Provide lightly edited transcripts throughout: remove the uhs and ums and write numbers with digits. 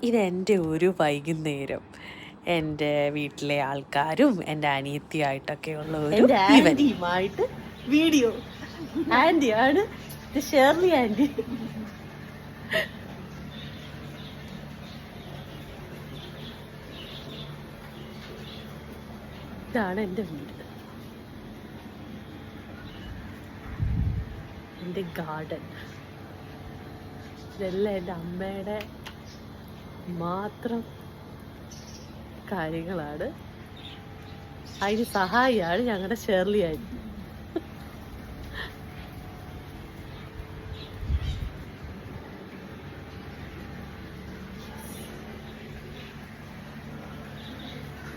ഇതെൻ്റെ ഒരു വൈകുന്നേരം എൻ്റെ വീട്ടിലെ ആൾക്കാരും എൻ്റെ അനിയത്തിയായിട്ടൊക്കെ ഉള്ള ഒരു ആൻറ്റിയുമായിട്ട് വീഡിയോ. ആൻറ്റിയാണ് ഷേർലി ആൻറ്റി. ഇതാണ് എൻ്റെ വീട്, എൻ്റെ ഗാർഡൻ. ഇതെല്ലാം എൻ്റെ അമ്മയുടെ മാത്രം കാര്യങ്ങളാണ്. അതിന് സഹായിയാണ് ഞങ്ങളുടെ ഷേർലി ആൻറ്റി.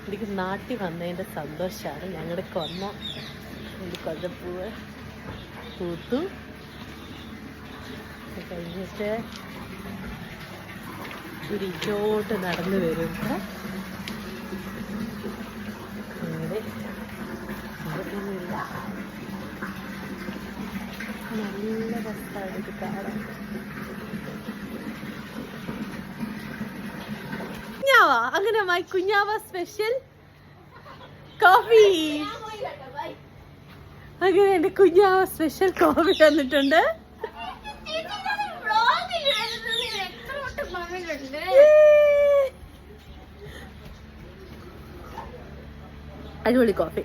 എനിക്ക് നാട്ടിൽ വന്നതിൻ്റെ സന്തോഷമാണ്. ഞങ്ങളുടെ കൊന്ന എൻ്റെ കൊല്ലപ്പൂവ് പൂത്തു കഴിഞ്ഞിട്ട് ഇങ്ങോട്ട് നടന്നു വരുമ്പോൾ അങ്ങനെ നല്ല രസമാണ് ഇത് കാണാൻ. കുഞ്ഞാവ, അങ്ങനെ മൈ കുഞ്ഞാവ സ്പെഷ്യൽ കോഫി. അങ്ങനെ എൻ്റെ കുഞ്ഞാവ സ്പെഷ്യൽ കോഫി തന്നിട്ടുണ്ട്. അടിപൊളി കോഫി.